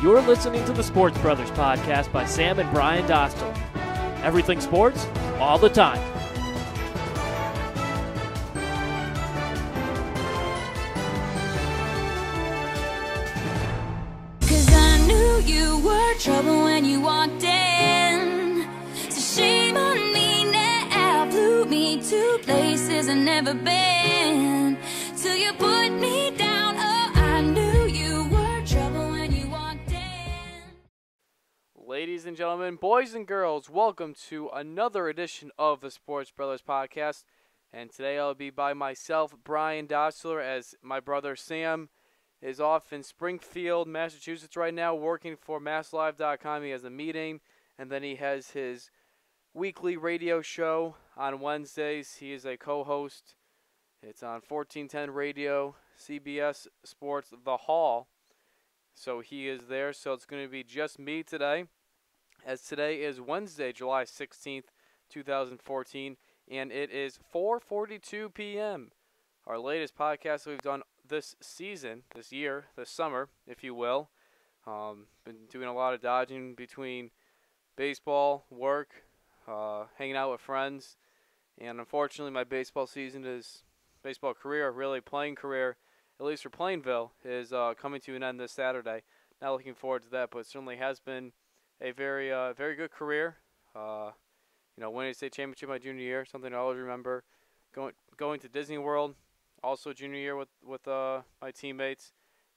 You're listening to the Sports Brothers podcast by Sam and Brian Dostal. Everything sports, all the time. Cause I knew you were trouble when you walked in. So shame on me now, flew me to places I've never been. Till you put me down, oh, I knew you were trouble when you walked in. Ladies and gentlemen, boys and girls, welcome to another edition of the Sports Brothers podcast. And today I'll be by myself, Brian Dostler, as my brother Sam is off in Springfield, Massachusetts right now, working for MassLive.com. He has a meeting, and then he has his weekly radio show on Wednesdays. He is a co-host. It's on 1410 Radio, CBS Sports, The Hall. So he is there, so it's going to be just me today, as today is Wednesday, July 16th, 2014, and it is 4:42 p.m. Our latest podcast that we've done this season, this year, this summer, if you will. Been doing a lot of dodging between baseball, work, hanging out with friends, and unfortunately my baseball career, really playing career, at least for Plainville, is coming to an end this Saturday. Not looking forward to that, but it certainly has been a very good career. Winning a state championship my junior year, something I always remember. Going to Disney World, also junior year with my teammates.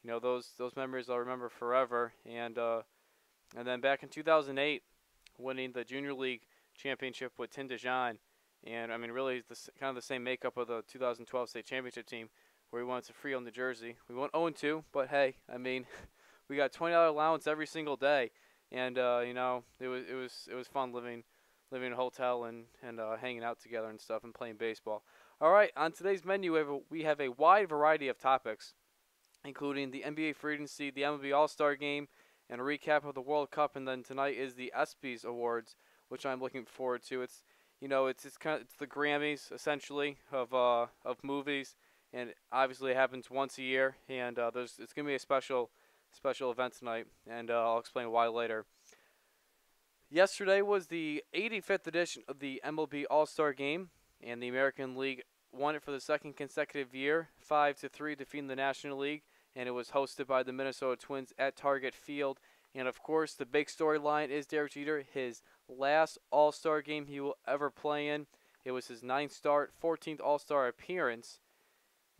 Those memories I'll remember forever. And then back in 2008, winning the Junior League championship with Tim DeJean. And, really kind of the same makeup of the 2012 state championship team, where we went to Freehold, New Jersey. We went 0-2, but hey, we got $20 allowance every single day. And, it was fun living in a hotel and hanging out together and stuff and playing baseball. All right, on today's menu, we have a wide variety of topics, including the NBA free agency, the MLB All-Star Game, and a recap of the World Cup. And then tonight is the ESPYs Awards, which I'm looking forward to. It's the Grammys essentially of movies, and obviously it happens once a year. And it's gonna be a special event tonight, and I'll explain why later. Yesterday was the 85th edition of the MLB All-Star Game, and the American League won it for the second consecutive year, 5-3, defeating the National League, and it was hosted by the Minnesota Twins at Target Field. And of course, the big storyline is Derek Jeter, his last All-Star game he will ever play in. It was his 9th start, 14th All-Star appearance,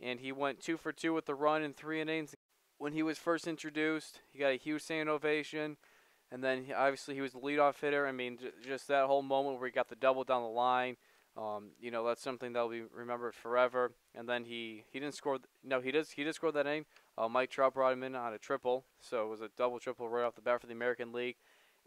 and he went 2 for 2 with the run in 3 innings. When he was first introduced, he got a huge standing ovation, and then obviously he was the leadoff hitter. Just that whole moment where he got the double down the line, that's something that will be remembered forever. And then he didn't score. No, he did score that inning. Mike Trout brought him in on a triple, so it was a double triple right off the bat for the American League.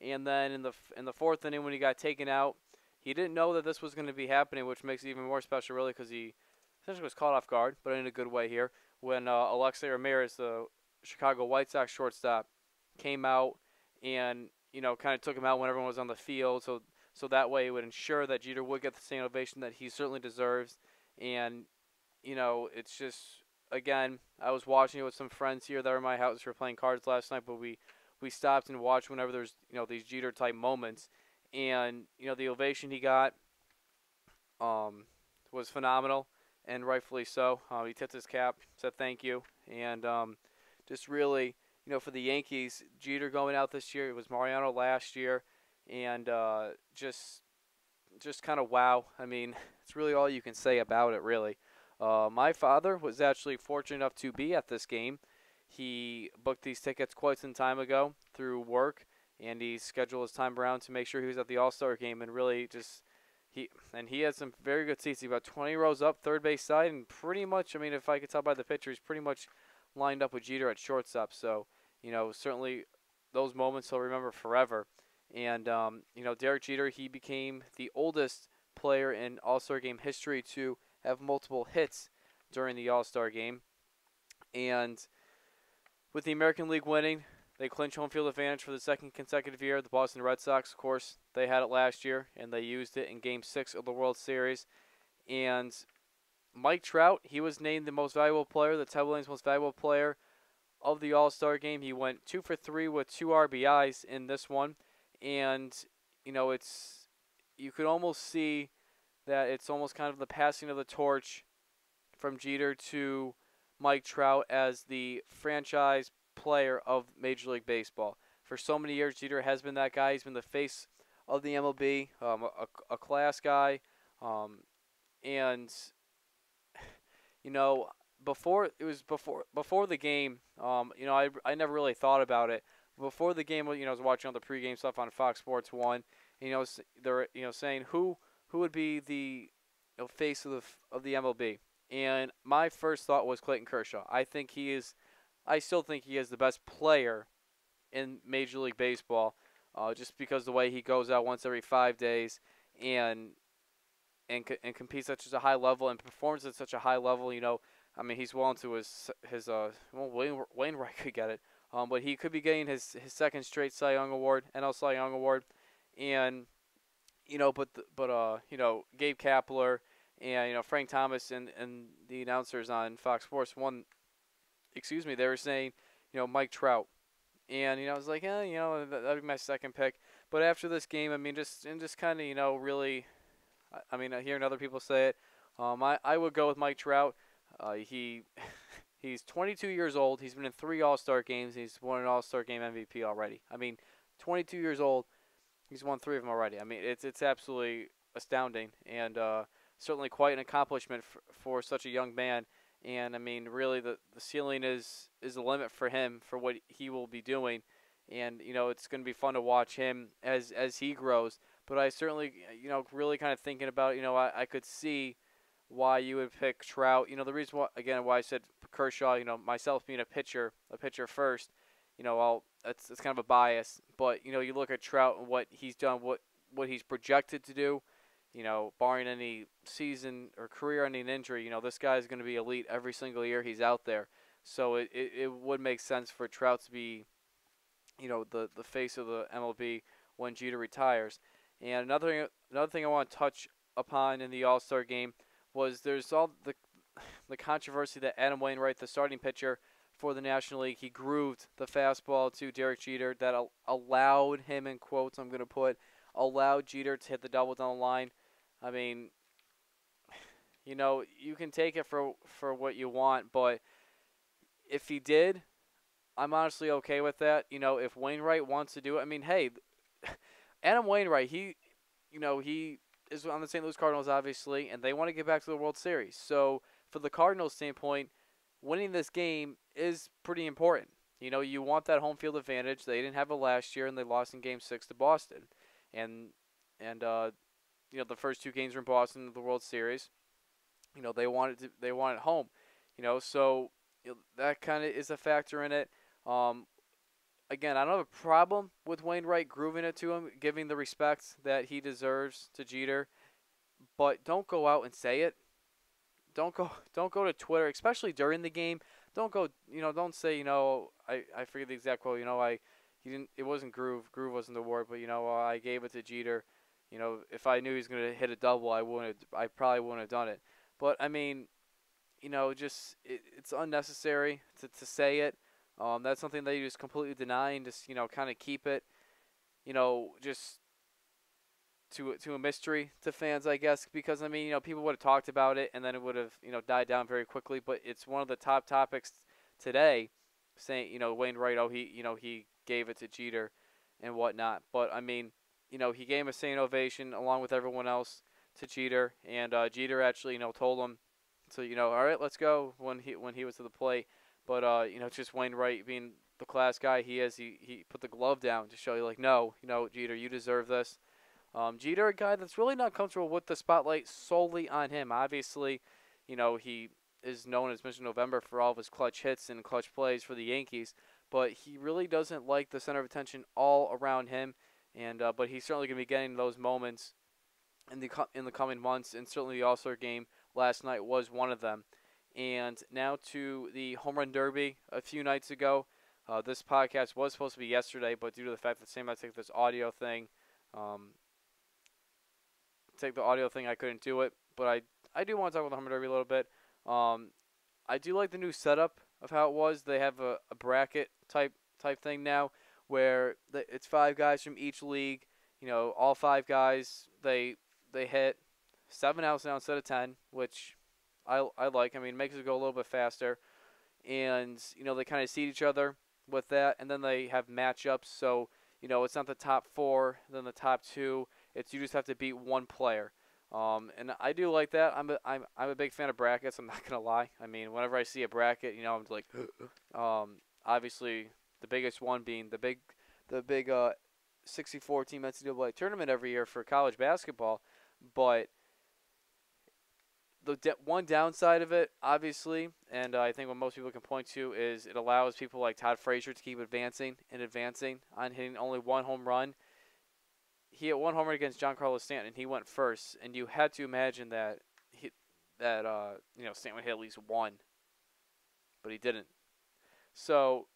And then in the 4th inning, when he got taken out, he didn't know that this was going to be happening, which makes it even more special, really, because he essentially was caught off guard, but in a good way here. When Alexei Ramirez, the Chicago White Sox shortstop, came out and kind of took him out when everyone was on the field, so that way it would ensure that Jeter would get the standing ovation that he certainly deserves. And it's just, again, I was watching it with some friends here that were at my house. We were playing cards last night, but we stopped and watched whenever there's these Jeter type moments, and the ovation he got was phenomenal, and rightfully so. He tipped his cap, said thank you, and just really, for the Yankees, Jeter going out this year. It was Mariano last year, and just kind of wow. It's really all you can say about it, really. My father was actually fortunate enough to be at this game. He booked these tickets quite some time ago through work, and he scheduled his time around to make sure he was at the All-Star game, and really he had some very good seats. He about 20 rows up, third base side, and pretty much, if I could tell by the picture, he's pretty much lined up with Jeter at shortstop. So, certainly those moments he'll remember forever. And, Derek Jeter, he became the oldest player in All-Star game history to have multiple hits during the All-Star game. And with the American League winning, they clinch home field advantage for the second consecutive year. The Boston Red Sox, of course, they had it last year, and they used it in Game 6 of the World Series. And Mike Trout, he was named the most valuable player, the Ted Williams most valuable player of the All-Star game. He went 2 for 3 with 2 RBIs in this one, and you could almost see that it's almost kind of the passing of the torch from Jeter to Mike Trout as the franchise player of Major League Baseball. For so many years, Jeter has been that guy. He's been the face of the MLB, a class guy, and before the game, I never really thought about it. Before the game, I was watching all the pregame stuff on Fox Sports 1. And, they're saying who would be the face of the MLB. And my first thought was Clayton Kershaw. I still think he is the best player in Major League Baseball, just because the way he goes out once every 5 days and competes at such a high level and performs at such a high level. He's well into his Wainwright could get it, but he could be getting his second straight Cy Young Award, NL Cy Young Award, and Gabe Kapler and Frank Thomas and the announcers on Fox Sports 1, they were saying Mike Trout, and I was like, that'd be my second pick. But after this game, just kind of really, hearing other people say it, I would go with Mike Trout. He's 22 years old. He's been in 3 All-Star games. He's won an All-Star game MVP already. 22 years old. He's won 3 of them already. It's absolutely astounding, and certainly quite an accomplishment for such a young man. And really, the ceiling is the limit for him for what he will be doing. And it's going to be fun to watch him as he grows. But I certainly, really kind of thinking about, I could see why you would pick Trout. The reason why I said Kershaw, myself being a pitcher first, it's kind of a bias. But you look at Trout and what he's done, what he's projected to do, barring any season or career-ending injury, this guy is going to be elite every single year he's out there. So it would make sense for Trout to be, the face of the MLB when Jeter retires. And another thing I want to touch upon in the All-Star game was there's all the controversy that Adam Wainwright, the starting pitcher for the National League, he grooved the fastball to Derek Jeter that allowed him, in quotes I'm going to put, allowed Jeter to hit the double down the line. You can take it for what you want, but if he did, I'm honestly okay with that. If Wainwright wants to do it, hey, Adam Wainwright, he is on the St. Louis Cardinals, obviously, and they want to get back to the World Series. So for the Cardinals' standpoint, winning this game is pretty important. You want that home field advantage. They didn't have it last year, and they lost in Game 6 to Boston. And the first 2 games were in Boston in the World Series. They want it home. So that kind of is a factor in it. Again, I don't have a problem with Wainwright grooving it to him, giving the respect that he deserves to Jeter, but don't go out and say it. Don't go to Twitter, especially during the game. Don't go, don't say, I forget the exact quote. It wasn't groove. Groove wasn't the word, but I gave it to Jeter. If I knew he was going to hit a double, I probably wouldn't have done it. But it's unnecessary to say it. That's something that you just completely deny and just, kind of keep it, just to a mystery to fans, I guess, because, people would have talked about it and then it would have, died down very quickly. But it's one of the top topics today saying, Wainwright, he gave it to Jeter and whatnot. But, he gave him a standing ovation along with everyone else to Jeter. And Jeter actually, told him to, all right, let's go when he was to the plate. But, just Wainwright being the class guy he is, he put the glove down to show you, no, Jeter, you deserve this. Jeter, a guy that's really not comfortable with the spotlight solely on him. Obviously, he is known as Mr. November for all of his clutch hits and clutch plays for the Yankees. But he really doesn't like the center of attention all around him. And but he's certainly going to be getting those moments in the coming months. And certainly the All-Star game last night was one of them. And now to the Home Run Derby a few nights ago. This podcast was supposed to be yesterday, but due to the fact that Sam had to take this audio thing, I couldn't do it. But I do want to talk about the Home Run Derby a little bit. I do like the new setup of how it was. They have a bracket type thing now where it's 5 guys from each league. You know, all 5 guys they hit 7 outs now instead of 10, which I like. I mean, it makes it go a little bit faster. And, you know, they kind of seed each other with that. And then they have matchups. So, you know, it's not the top 4, then the top 2. It's you just have to beat one player. And I do like that. I'm a big fan of brackets. I'm not going to lie. I mean, whenever I see a bracket, you know, I'm like, obviously the biggest one being the big 64-team NCAA tournament every year for college basketball. But the one downside of it, obviously, and I think what most people can point to is it allows people like Todd Frazier to keep advancing on hitting only 1 home run. He hit 1 home run against Giancarlo Stanton, and he went first. And you had to imagine that Stanton would hit at least 1, but he didn't. So,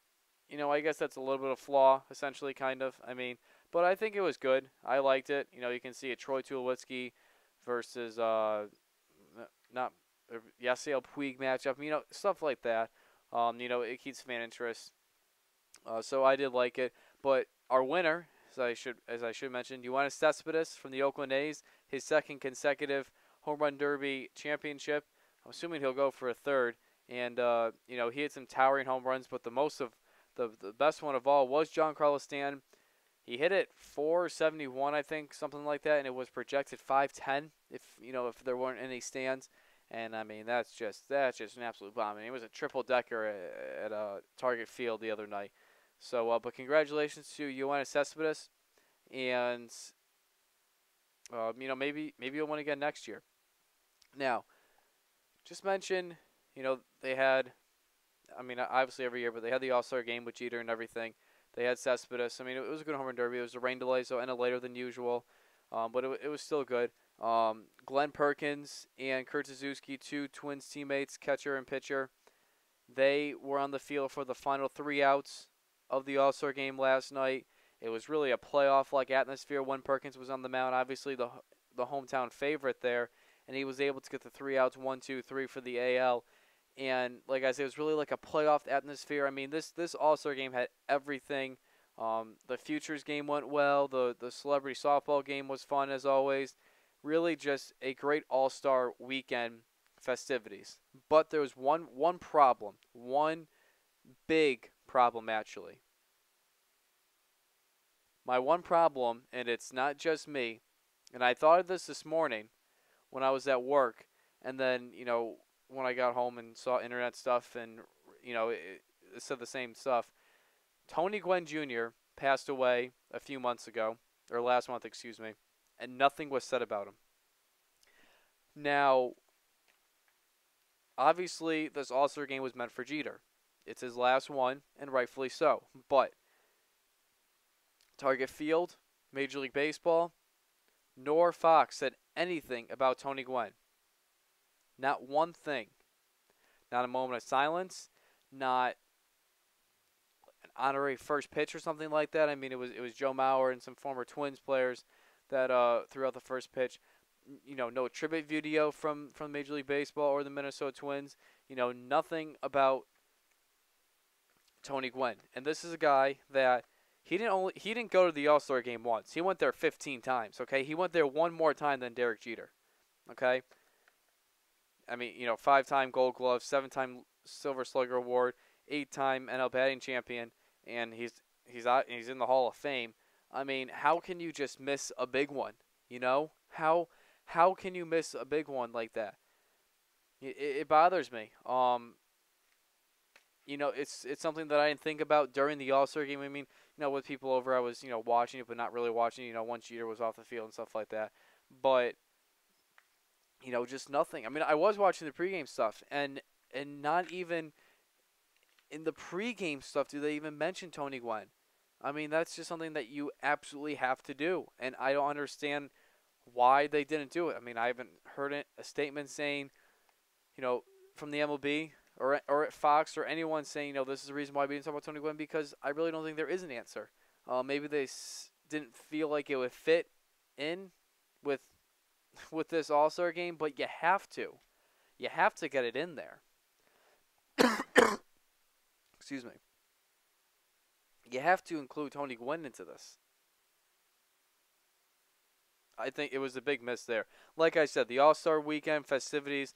you know, I guess that's a little bit of flaw, essentially, kind of. I mean, but I think it was good. I liked it. You know, you can see a Troy Tulowitzki versus Yasiel Puig matchup. You know, stuff like that. You know, it keeps fan interest. So I did like it. But our winner, as I should mention, Yoenis Cespedes from the Oakland A's, his 2nd consecutive home run derby championship. I'm assuming he'll go for a 3rd. And you know, he had some towering home runs, but the best one of all was Giancarlo Stanton. He hit it 471, I think, something like that, and it was projected 510 if there weren't any stands. And I mean, that's just an absolute bomb. I mean, it was a triple decker at Target Field the other night. So, but congratulations to Yoenis Cespedes, and you know, maybe you'll win again next year. Now, just mention, you know, they had, I mean, obviously every year, but they had the All-Star game with Jeter and everything. They had Cespedes. I mean, it was a good home run derby. It was a rain delay, so ended later than usual, but it was still good. Glenn Perkins and Kurt Suzuki, 2 Twins teammates, catcher and pitcher, they were on the field for the final 3 outs of the All-Star game last night. It was really a playoff-like atmosphere when Perkins was on the mound. Obviously, the hometown favorite there, and he was able to get the 3 outs, 1, 2, 3 for the AL. And like I said, it was really like a playoff atmosphere. I mean, this All-Star game had everything. The Futures game went well. The Celebrity Softball game was fun as always. Really just a great All-Star weekend festivities. But there was one problem, one big problem actually. My one problem, and it's not just me, and I thought of this morning when I was at work, and then, you know, when I got home and saw internet stuff and, you know, it said the same stuff. Tony Gwynn Jr. passed away a few months ago, or last month, excuse me, and nothing was said about him. Now, obviously, this All-Star game was meant for Jeter. It's his last one, and rightfully so. But Target Field, Major League Baseball, nor Fox said anything about Tony Gwynn. Not one thing. Not a moment of silence. Not an honorary first pitch or something like that. I mean, it was Joe Mauer and some former Twins players that threw out the first pitch. You know, no tribute video from Major League Baseball or the Minnesota Twins. You know, nothing about Tony Gwynn. And this is a guy that he didn't go to the All-Star game once. He went there 15 times. Okay, he went there one more time than Derek Jeter. Okay. I mean, you know, 5-time Gold Glove, 7-time Silver Slugger Award, 8-time NL batting champion, and he's in the Hall of Fame. I mean, how can you just miss a big one? You know, how can you miss a big one like that? It bothers me. You know, it's something that I didn't think about during the All-Star game. I mean, you know, with people over, I was, you know, watching it but not really watching. You know, once Jeter was off the field and stuff like that, but. You know, just nothing. I mean, I was watching the pregame stuff, and not even in the pregame stuff do they even mention Tony Gwynn. I mean, that's just something that you absolutely have to do, and I don't understand why they didn't do it. I mean, I haven't heard a statement saying, you know, from the MLB or at Fox or anyone saying, you know, this is the reason why we didn't talk about Tony Gwynn, because I really don't think there is an answer. Maybe they didn't feel like it would fit in with this All-Star game, but you have to get it in there. excuse me, you have to include Tony Gwynn into this. I think it was a big miss there. Like I said, the All-Star Weekend festivities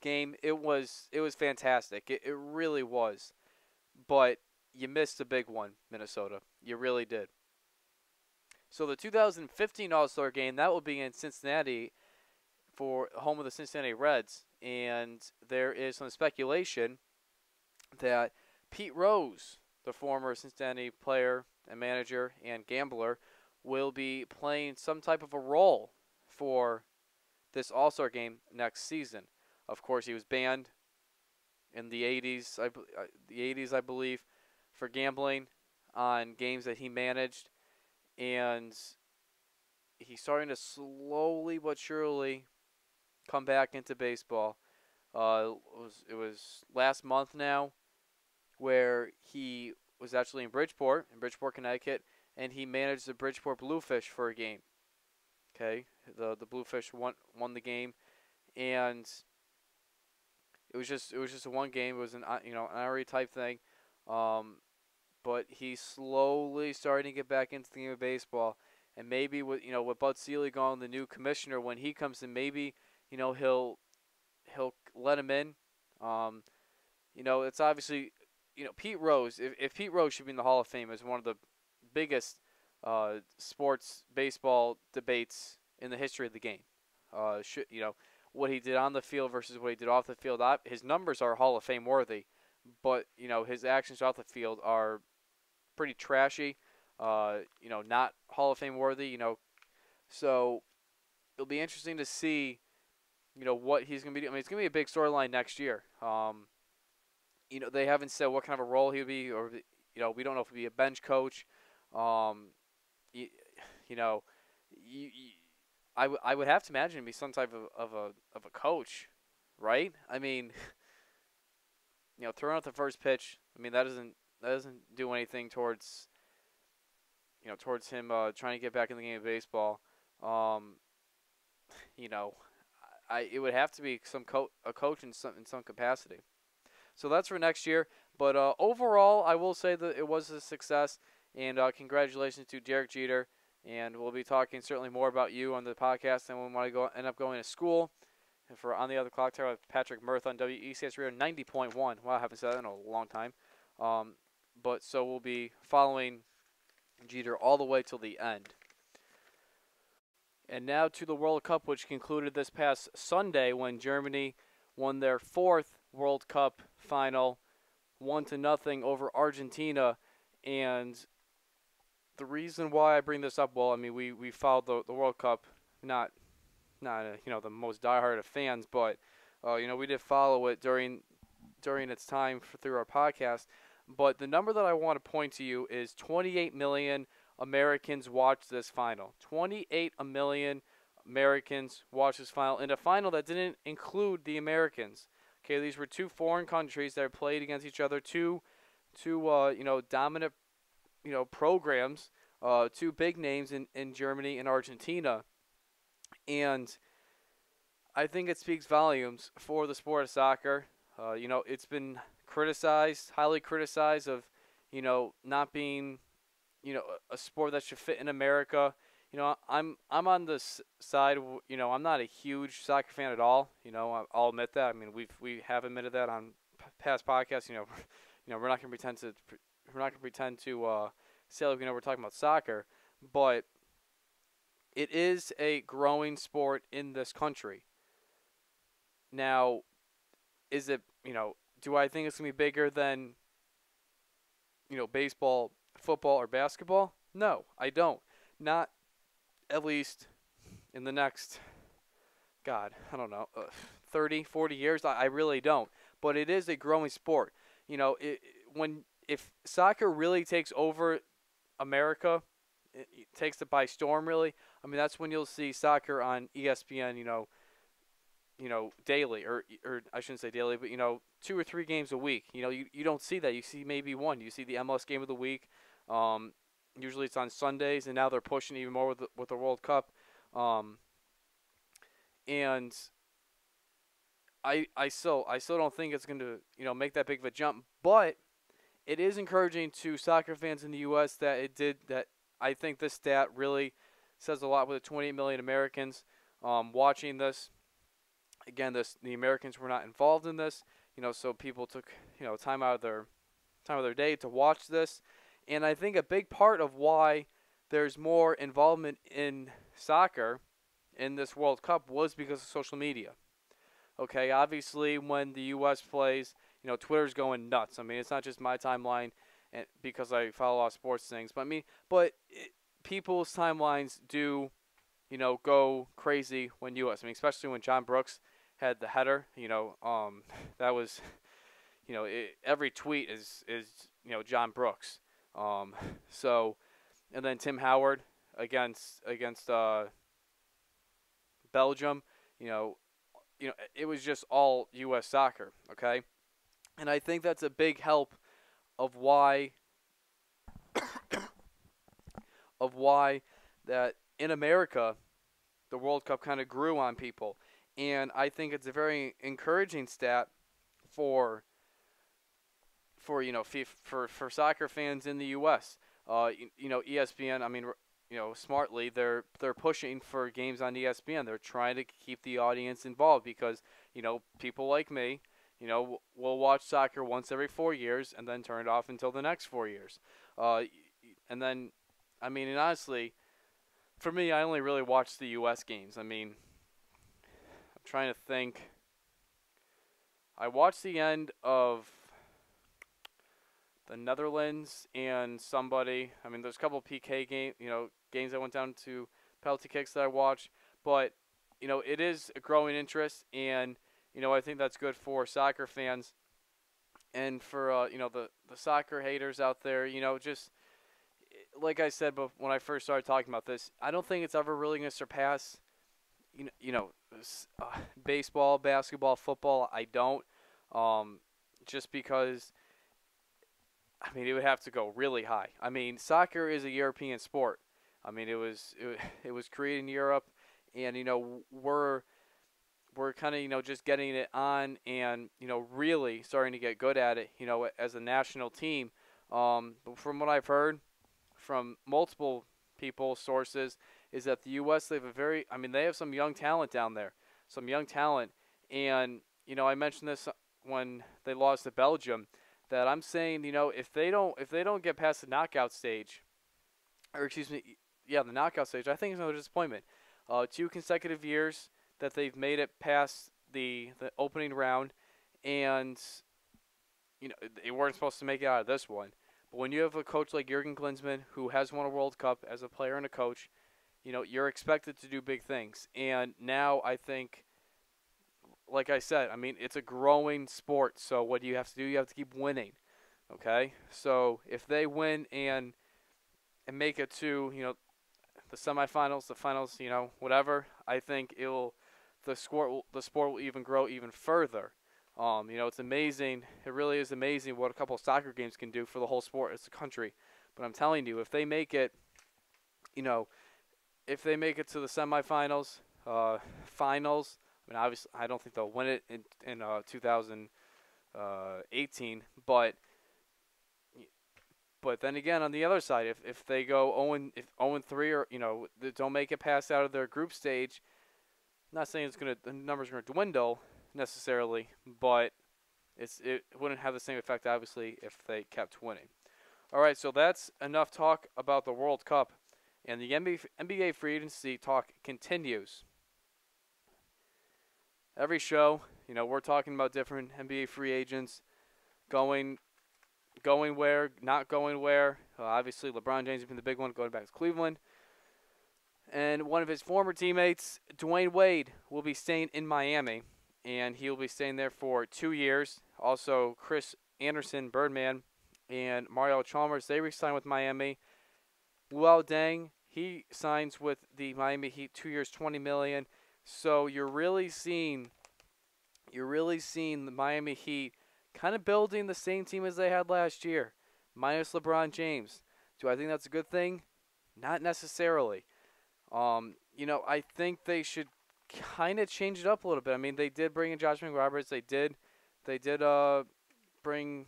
game, it was fantastic. It really was. But you missed a big one, Minnesota. You really did. So the 2015 All-Star game, that will be in Cincinnati for home of the Cincinnati Reds. And there is some speculation that Pete Rose, the former Cincinnati player and manager and gambler, will be playing some type of a role for this All-Star game next season. Of course, he was banned in the 80s, I believe, for gambling on games that he managed, and he's starting to slowly but surely come back into baseball. It was last month now where he was actually in Bridgeport, Connecticut, and he managed the Bridgeport Bluefish for a game. Okay, the Bluefish won the game, and it was just a one game. It was an honorary type thing, but he's slowly starting to get back into the game of baseball, and maybe with Bud Selig going, the new commissioner, when he comes in, maybe he'll let him in. It's obviously Pete Rose. If Pete Rose should be in the Hall of Fame as one of the biggest sports baseball debates in the history of the game. What he did on the field versus what he did off the field. His numbers are Hall of Fame worthy, but his actions off the field are pretty trashy. Not Hall of Fame worthy. So it'll be interesting to see what he's going to be doing. I mean, it's going to be a big storyline next year. They haven't said what kind of a role he'll be, or we don't know if he'll be a bench coach. I would have to imagine it'd be some type of a coach, right? I mean, throwing out the first pitch. I mean, that doesn't do anything towards him trying to get back in the game of baseball. It would have to be a coach in some capacity. So that's for next year. But overall, I will say that it was a success, and congratulations to Derek Jeter. And we'll be talking certainly more about you on the podcast, and when I end up going to school. And for On the Other Clock Tower with Patrick Mirth on WECS Radio 90.1. Wow, I haven't said that in a long time. But so we'll be following Jeter all the way till the end. And now to the World Cup, which concluded this past Sunday when Germany won their fourth World Cup final, 1-0 over Argentina. And the reason why I bring this up, well, I mean, we followed the World Cup, not the most diehard of fans, but we did follow it during its time through our podcast. But the number that I want to point to you is 28 million Americans watched this final. 28 million Americans watched this final, in a final that didn't include the Americans. Okay, these were two foreign countries that played against each other, two dominant programs, two big names in Germany and Argentina. And I think it speaks volumes for the sport of soccer. It's been criticized, highly criticized, of not being a sport that should fit in America. I'm on this side. I'm not a huge soccer fan at all. I'll admit that. I mean, we have admitted that on past podcasts. We're not going to pretend to say like we're talking about soccer, but it is a growing sport in this country. Now, is it do I think it's going to be bigger than baseball, football, or basketball? No, I don't. Not at least in the next, 30, 40 years. I really don't. But it is a growing sport. If soccer really takes over America, it takes it by storm, really. I mean, that's when you'll see soccer on ESPN, daily, or I shouldn't say daily, but 2 or 3 games a week. You don't see that. You see maybe one. You see the MLS game of the week. Usually it's on Sundays, and now they're pushing even more with the World Cup. And I still don't think it's going to make that big of a jump. But it is encouraging to soccer fans in the U.S. that it did that. I think this stat really says a lot with the 28 million Americans watching this. Again, the Americans were not involved in this, so people took time out of their day to watch this, and I think a big part of why there's more involvement in soccer in this World Cup was because of social media. Okay, obviously when the U.S. plays, Twitter's going nuts. I mean, it's not just my timeline, and because I follow a lot of sports things, but people's timelines do, go crazy when U.S. I mean, especially when John Brooks had the header. That was, every tweet is John Brooks. So, and then Tim Howard against Belgium. It was just all U.S. soccer. Okay, and I think that's a big help of why that in America the World Cup kind of grew on people, and I think it's a very encouraging stat for soccer fans in the U.S. ESPN. I mean, smartly they're pushing for games on ESPN. They're trying to keep the audience involved because people like me, will watch soccer once every 4 years and then turn it off until the next 4 years. And then, and honestly, for me, I only really watch the U.S. games. I mean, I'm trying to think. I watched the end of the Netherlands and somebody. I mean, there's a couple of PK games that went down to penalty kicks that I watched. But, it is a growing interest, and, I think that's good for soccer fans and for, the soccer haters out there, just like I said, but when I first started talking about this, I don't think it's ever really going to surpass, baseball, basketball, football. I don't, just because, it would have to go really high. I mean, soccer is a European sport. I mean, it was created in Europe, and we're kind of just getting it on, and really starting to get good at it. As a national team. But from what I've heard from multiple sources, is that the U.S. they have some young talent down there, and I mentioned this when they lost to Belgium, that I'm saying if they don't get past the knockout stage, the knockout stage, I think it's another disappointment. 2 consecutive years that they've made it past the opening round, and they weren't supposed to make it out of this one. But when you have a coach like Jurgen Klinsmann, who has won a World Cup as a player and a coach, you're expected to do big things. And now I think, like I said, it's a growing sport. So what do you have to do? You have to keep winning. Okay? So if they win and make it to, the semifinals, the finals, whatever, I think the sport will even grow even further. It's amazing. It really is amazing what a couple of soccer games can do for the whole sport as a country. But I'm telling you, if they make it, if they make it to the semifinals, finals, obviously, I don't think they'll win it in 2018. But then again, on the other side, if they go 0-3 or they don't make it past out of their group stage, I'm not saying the numbers are going to dwindle necessarily, but it wouldn't have the same effect, obviously, if they kept winning. All right, so that's enough talk about the World Cup, and the NBA free agency talk continues. Every show, we're talking about different NBA free agents going where, not going where. Obviously, LeBron James has been the big one going back to Cleveland. And one of his former teammates, Dwayne Wade, will be staying in Miami, and he will be staying there for 2 years. Also, Chris Anderson, Birdman, and Mario Chalmers, they re-signed with Miami. Luol Deng, he signs with the Miami Heat, 2 years, $20 million. So you're really seeing the Miami Heat kind of building the same team as they had last year, minus LeBron James. Do I think that's a good thing? Not necessarily. I think they should kind of change it up a little bit. They did bring in Josh McRoberts. They did bring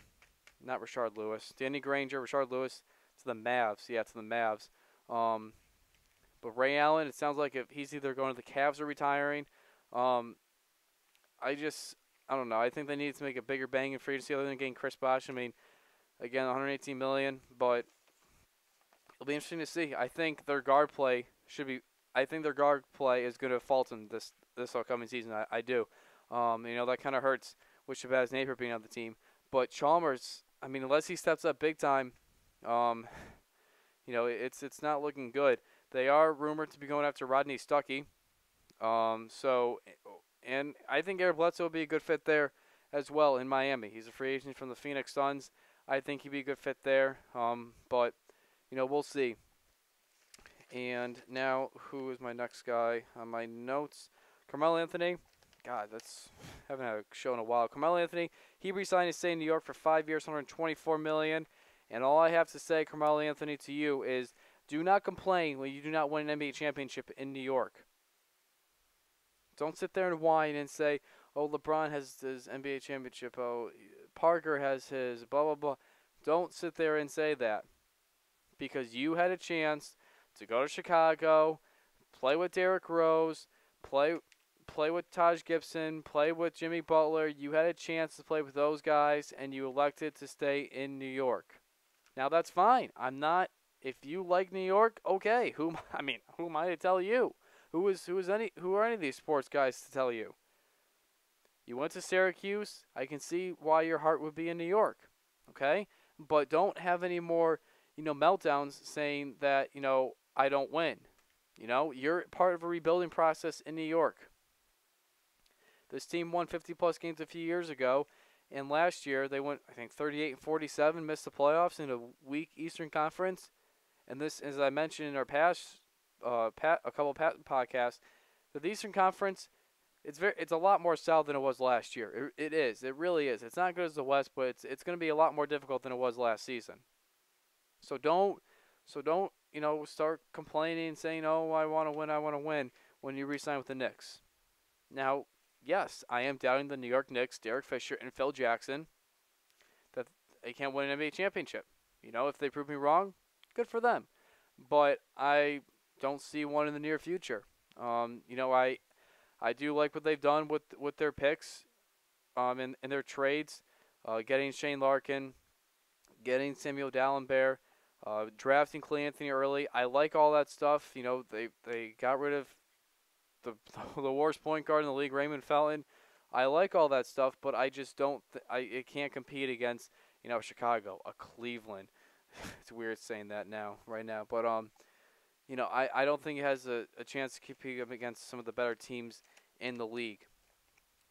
not Rashard Lewis. Danny Granger, Rashard Lewis to the Mavs. Yeah, to the Mavs. But Ray Allen, it sounds like if he's either going to the Cavs or retiring. I don't know. I think they need to make a bigger bang in free agency other than getting Chris Bosh. I mean, again, $118 million, but it'll be interesting to see. I think their guard play is going to falter this upcoming season. I do. That kind of hurts with Shabazz Napier being on the team. But Chalmers, I mean, unless he steps up big time, it's not looking good. They are rumored to be going after Rodney Stuckey. And I think Eric Bledsoe would be a good fit there as well in Miami. He's a free agent from the Phoenix Suns. I think he'd be a good fit there. But we'll see. And now, who is my next guy on my notes? Carmelo Anthony. God, haven't had a show in a while. Carmelo Anthony, he re-signed to stay in New York for 5 years, $124 million. And all I have to say, Carmelo Anthony, to you is do not complain when you do not win an NBA championship in New York. Don't sit there and whine and say, oh, LeBron has his NBA championship. Oh, Parker has his, blah, blah, blah. Don't sit there and say that. Because you had a chance to go to Chicago, play with Derrick Rose, play with Taj Gibson, play with Jimmy Butler. You had a chance to play with those guys, and you elected to stay in New York. Now, that's fine. If you like New York, okay. Who am I to tell you? Who are any of these sports guys to tell you? You went to Syracuse. I can see why your heart would be in New York, okay? But don't have any more, meltdowns saying that, I don't win. You're part of a rebuilding process in New York. This team won 50-plus games a few years ago, and last year they went, I think, 38-47, missed the playoffs in a weak Eastern Conference. And this, as I mentioned in our past a couple of podcasts, the Eastern Conference, it's a lot more south than it was last year. It is. It really is. It's not good as the West, but it's going to be a lot more difficult than it was last season. So don't start complaining and saying, "Oh, I want to win" when you re-sign with the Knicks. Now, yes, I am doubting the New York Knicks, Derek Fisher and Phil Jackson, that they can't win an NBA championship. If they prove me wrong, good for them. But I don't see one in the near future. I do like what they've done with their picks, in their trades, getting Shane Larkin, getting Samuel Dalembert, drafting Clay Anthony early. I like all that stuff. They got rid of the worst point guard in the league, Raymond Felton. I like all that stuff, but I just don't. It can't compete against Chicago, a Cleveland. It's weird saying that right now, but I don't think it has a chance to compete against some of the better teams in the league.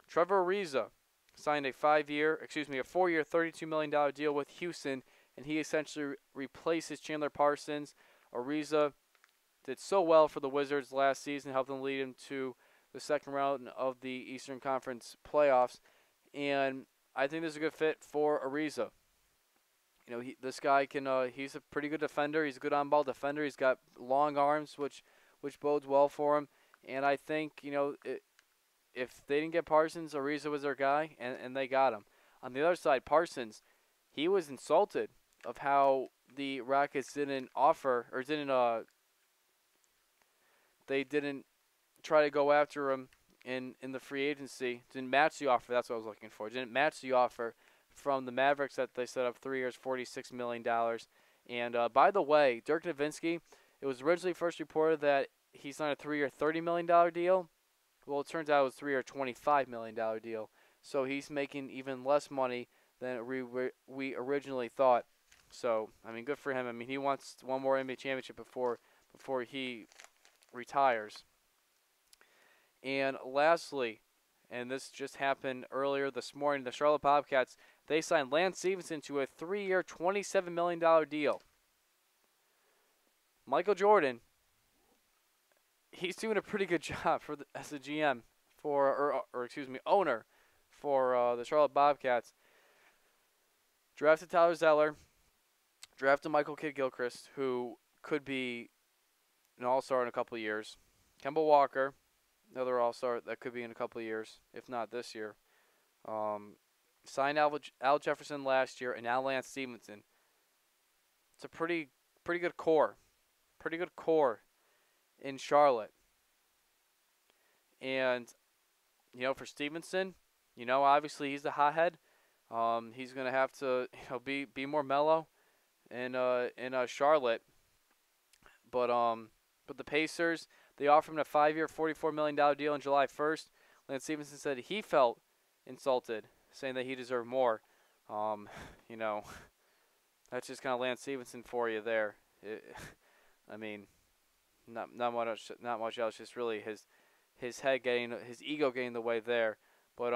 Trevor Ariza signed a 4-year, $32 million deal with Houston, and he essentially replaces Chandler Parsons. Ariza did so well for the Wizards last season, helped them lead them to the second round of the Eastern Conference playoffs, and I think this is a good fit for Ariza. This guy he's a pretty good defender. He's a good on-ball defender. He's got long arms, which bodes well for him. And I think, if they didn't get Parsons, Ariza was their guy, and they got him. On the other side, Parsons, he was insulted of how the Rockets didn't try to go after him in the free agency. Didn't match the offer. That's what I was looking for. Didn't match the offer from the Mavericks that they set up 3 years, $46 million. And by the way, Dirk Nowitzki, it was originally first reported that he signed a 3-year, $30 million deal. Well, it turns out it was a 3-year, $25 million deal. So he's making even less money than we originally thought. So, good for him. He wants one more NBA championship before he retires. And lastly, and this just happened earlier this morning, the Charlotte Bobcats, they signed Lance Stevenson to a 3-year, $27 million deal. Michael Jordan, he's doing a pretty good job as a GM owner for the Charlotte Bobcats. Drafted Tyler Zeller, drafted Michael Kidd-Gilchrist, who could be an all-star in a couple of years. Kemba Walker, another all-star that could be in a couple of years, if not this year. signed Al Jefferson last year, and now Lance Stevenson. It's a pretty good core. Pretty good core in Charlotte. And, for Stevenson, obviously he's the hothead. He's going to have to, be more mellow in Charlotte. But the Pacers, they offered him a 5-year, $44 million deal on July 1st. Lance Stevenson said he felt insulted, saying that he deserved more. That's just kind of Lance Stevenson for you there. Not much else. Just really his ego getting in the way there. But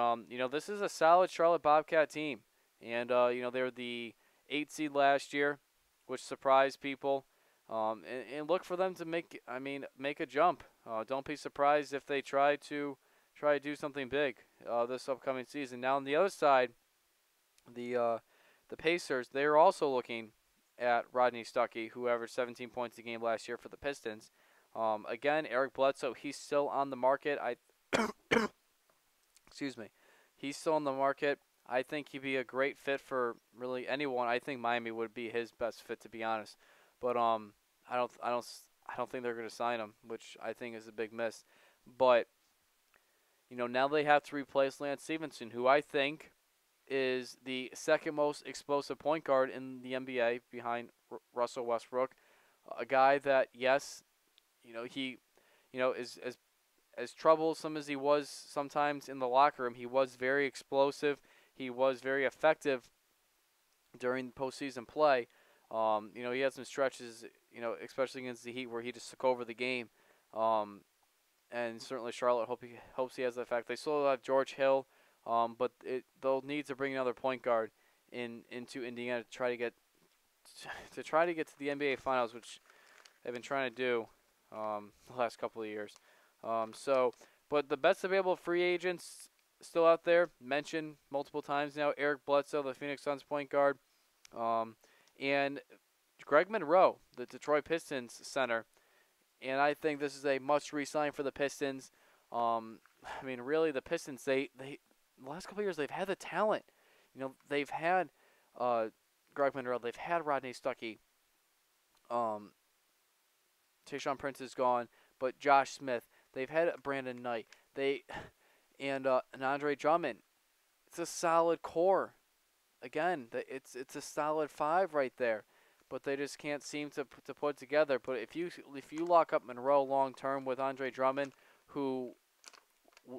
this is a solid Charlotte Bobcat team, and they were the 8th seed last year, which surprised people. And look for them to make a jump. Don't be surprised if they try to do something big this upcoming season. Now on the other side, the Pacers, they're also looking at Rodney Stuckey, who averaged 17 points a game last year for the Pistons. Again, Eric Bledsoe, he's still on the market. Excuse me. He's still on the market. I think he'd be a great fit for really anyone. I think Miami would be his best fit, to be honest. But I don't think they're going to sign him, which I think is a big miss. But now they have to replace Lance Stevenson, who I think is the second most explosive point guard in the NBA behind Russell Westbrook. A guy that, yes, he is as troublesome as he was sometimes in the locker room. He was very explosive. He was very effective during postseason play. He had some stretches, especially against the Heat, where he just took over the game. And certainly Charlotte hopes he has that fact. They still have George Hill, but they'll need to bring another point guard into Indiana to try to get to the NBA Finals, which they've been trying to do the last couple of years. But the best available free agents still out there, mentioned multiple times now: Eric Bledsoe, the Phoenix Suns point guard, and Greg Monroe, the Detroit Pistons center. And I think this is a must re-sign for the Pistons. Really, the Pistons, they the last couple of years, they've had the talent. They've had Greg Monroe, they've had Rodney Stuckey. Tayshaun Prince is gone, but Josh Smith, they've had Brandon Knight, and Andre Drummond. It's a solid core. Again, it's a solid 5 right there. But they just can't seem to put it together. But if you lock up Monroe long term with Andre Drummond, who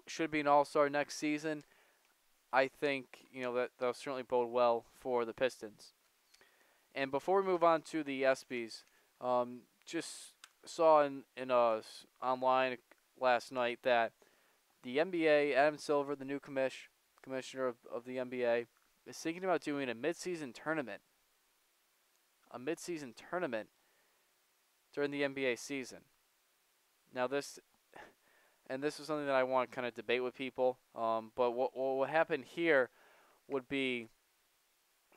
should be an All-Star next season, I think that'll certainly bode well for the Pistons. And before we move on to the ESPYs, just saw in online last night that the NBA, Adam Silver, the new commissioner of the NBA, is thinking about doing a mid-season tournament. A mid-season tournament during the NBA season. Now this is something that I want to kind of debate with people. But what would happen here would be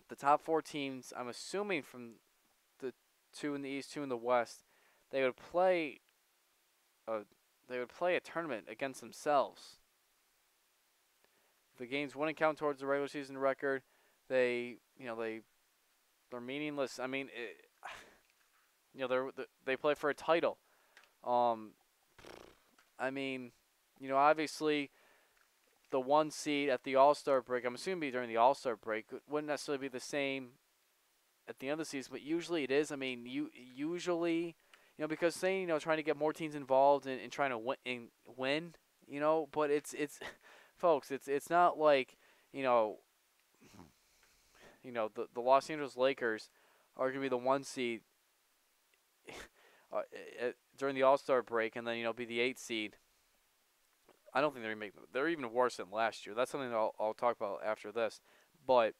the top 4 teams, I'm assuming from the 2 in the East, 2 in the West, they would play a tournament against themselves. The games wouldn't count towards the regular season record. They're meaningless. They play for a title. Obviously, the 1 seed at the All-Star break, I'm assuming it'd be during the All-Star break, wouldn't necessarily be the same at the end of the season, but usually it is. Because saying, trying to get more teams involved and trying to win, but it's folks, it's not like, the Los Angeles Lakers are going to be the 1 seed during the All-Star break and then, be the 8th seed. I don't think they're even worse than last year. That's something that I'll talk about after this. But,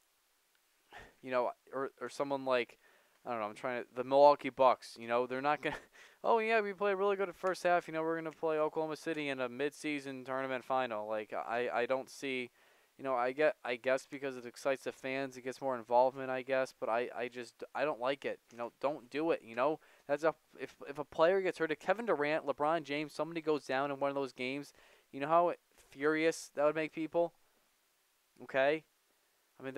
or someone like, I don't know, the Milwaukee Bucks, they're not going to, oh yeah, we played really good at first half, we're going to play Oklahoma City in a mid-season tournament final. Like, I don't see, I guess because it excites the fans, it gets more involvement, I guess, but I don't like it. Don't do it, That's if a player gets hurt, if Kevin Durant, LeBron James, somebody goes down in one of those games, you know how furious that would make people? Okay? I mean,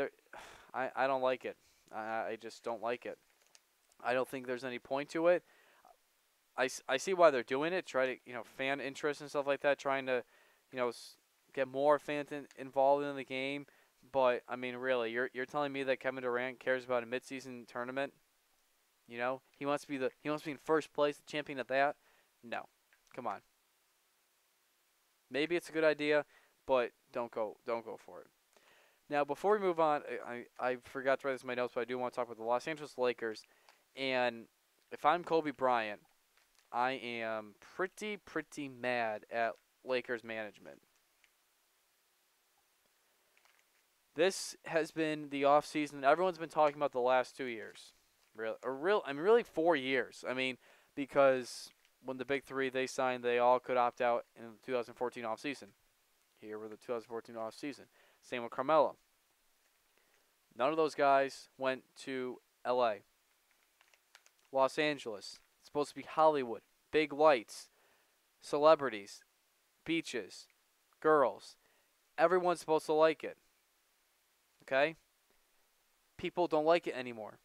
I don't like it. I just don't like it. I don't think there's any point to it. I see why they're doing it. Try to, fan interest and stuff like that. Trying to, get more fans involved in the game. But I mean, really, you're telling me that Kevin Durant cares about a midseason tournament? He wants to be in first place, the champion at that. No, come on. Maybe it's a good idea, but don't go for it. Now, before we move on, I forgot to write this in my notes, but I do want to talk about the Los Angeles Lakers. And if I'm Kobe Bryant, I am pretty mad at Lakers management. This has been the offseason everyone's been talking about the last 2 years. Really 4 years. I mean, because when the big three they signed, they all could opt out in the 2014 offseason. Here were the 2014 offseason. Same with Carmelo. None of those guys went to LA. Los Angeles. It's supposed to be Hollywood. Big lights. Celebrities. Beaches. Girls. Everyone's supposed to like it. Okay? People don't like it anymore.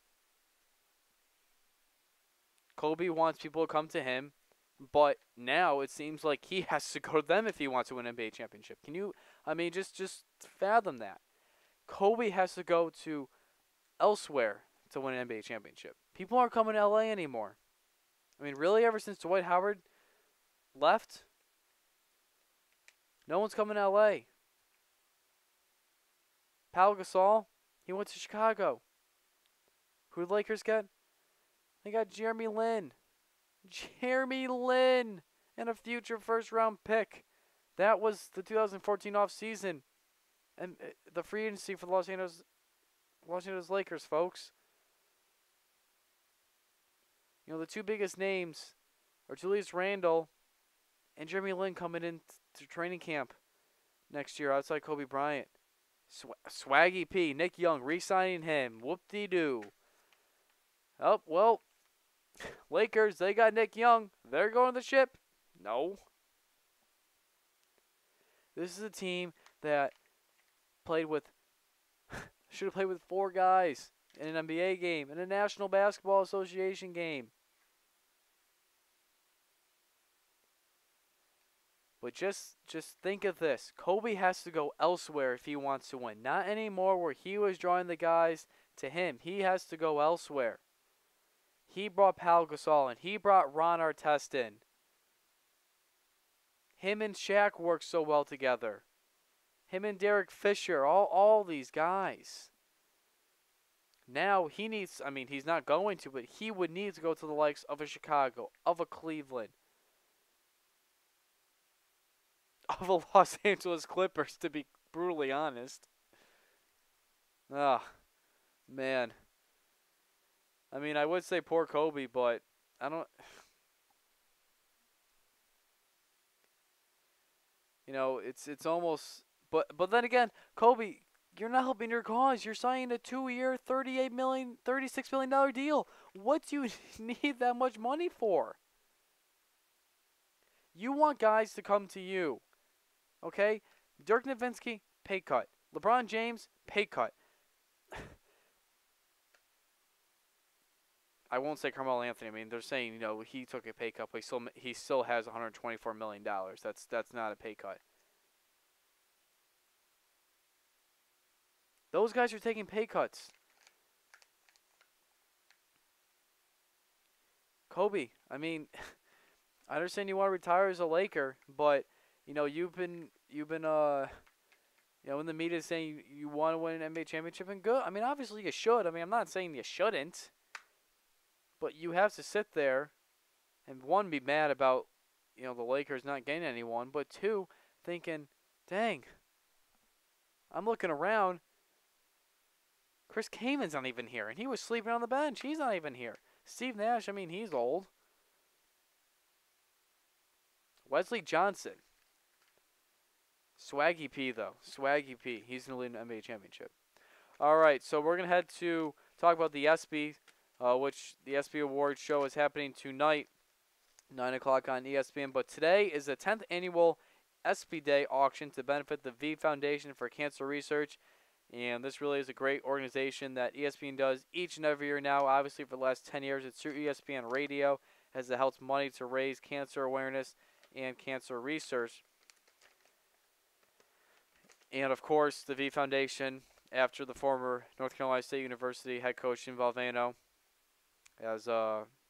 Kobe wants people to come to him, but now it seems like he has to go to them if he wants to win an NBA championship. Can you, just fathom that. Kobe has to go to elsewhere to win an NBA championship. People aren't coming to LA anymore. I mean, really, ever since Dwight Howard left, no one's coming to LA. Pau Gasol, he went to Chicago. Who did the Lakers get? They got Jeremy Lin. Jeremy Lin and a future first-round pick. That was the 2014 offseason. And the free agency for the Los Angeles Lakers, folks. The two biggest names are Julius Randle and Jeremy Lin coming into training camp next year outside Kobe Bryant. Swaggy P, Nick Young, re-signing him. Whoop-de-doo. Oh, well, Lakers, they got Nick Young. They're going to the ship. No. This is a team that should have played with 4 guys in an NBA game, in a National Basketball Association game. But just think of this. Kobe has to go elsewhere if he wants to win. Not anymore where he was drawing the guys to him. He has to go elsewhere. He brought Pau Gasol in. He brought Ron Artest in. Him and Shaq worked so well together. Him and Derek Fisher, all these guys. Now he needs, he's not going to, but he would need to go to the likes of a Chicago, of a Cleveland, of a Los Angeles Clippers, to be brutally honest. Man. I would say poor Kobe, but I don't... it's almost... But then again, Kobe, you're not helping your cause. You're signing a 2-year, $36 million deal. What do you need that much money for? You want guys to come to you. Okay? Dirk Nowitzki, pay cut. LeBron James, pay cut. I won't say Carmelo Anthony. They're saying, he took a pay cut, but he still has $124 million. That's not a pay cut. Those guys are taking pay cuts. Kobe, I understand you want to retire as a Laker, but you've been in the media saying you want to win an NBA championship, and good. Obviously you should. I'm not saying you shouldn't, but you have to sit there and, one, be mad about the Lakers not getting anyone, but two, thinking, dang, I'm looking around. Chris Kamen's not even here, and he was sleeping on the bench. He's not even here. Steve Nash, he's old. Wesley Johnson. Swaggy P, though. Swaggy P. He's going to lead an NBA championship. All right, so we're going to head to talk about the ESPY, which the ESPY Awards show is happening tonight, 9 o'clock on ESPN. But today is the 10th annual ESPY Day auction to benefit the V Foundation for Cancer Research. And this really is a great organization that ESPN does each and every year now. Obviously, for the last 10 years, it's through ESPN Radio, as it helps money to raise cancer awareness and cancer research. And, of course, the V Foundation, after the former North Carolina State University head coach Jim Valvano, as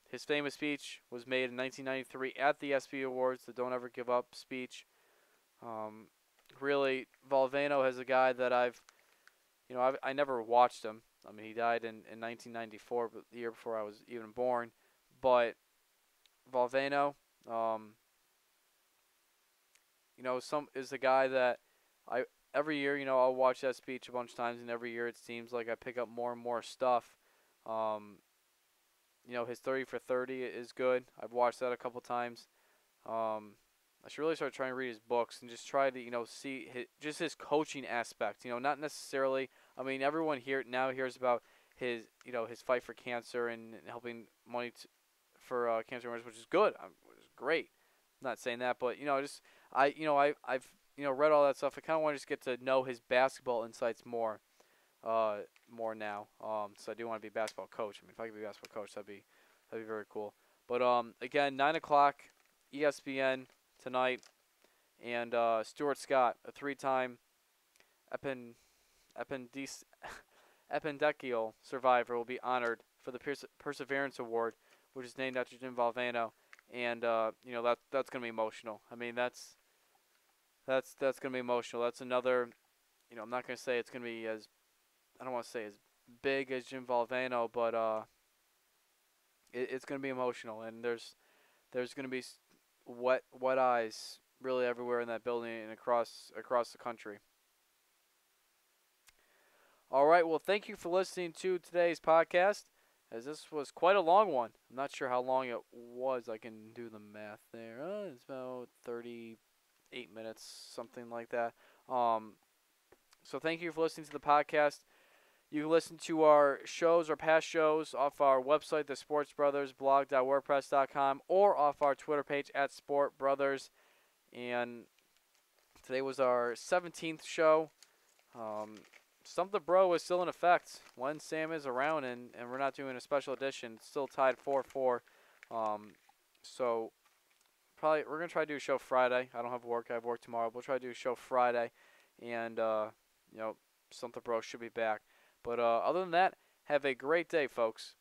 his famous speech was made in 1993 at the ESPY Awards, the Don't Ever Give Up speech. Really, Valvano is a guy that I never watched him. I mean, he died in 1994, but the year before I was even born. But Valvano, is a guy that every year, I'll watch that speech a bunch of times, and every year it seems like I pick up more and more stuff. His 30 for 30 is good. I've watched that a couple times. I should really start trying to read his books and just try to, see his coaching aspect. Not necessarily. I mean, everyone here now hears about his fight for cancer and helping money for cancer awareness, which is good, which is great. I'm not saying that, but I've read all that stuff. I kind of want to just get to know his basketball insights more now. So I do want to be a basketball coach. I mean, if I could be a basketball coach, that'd be very cool. But again, 9:00 ESPN tonight, and Stuart Scott, a 3-time ependychial survivor, will be honored for the Perseverance Award, which is named after Jim Valvano, and that's gonna be emotional. I mean, that's gonna be emotional. That's another. I'm not gonna say it's gonna be I don't want to say as big as Jim Valvano, but it's gonna be emotional, and there's gonna be wet eyes really everywhere in that building and across the country. All right, well, thank you for listening to today's podcast, as this was quite a long one. I'm not sure how long it was. I can do the math there. It's about 38 minutes, something like that. So thank you for listening to the podcast. You can listen to our shows, our past shows, off our website, thesportsbrothersblog.wordpress.com, or off our Twitter page @sportbrothers. And today was our 17th show. Stump the Bro is still in effect when Sam is around, and we're not doing a special edition. It's still tied 4-4. So probably we're going to try to do a show Friday. I don't have work. I have work tomorrow. We'll try to do a show Friday, and Stump the Bro should be back. But other than that, have a great day, folks.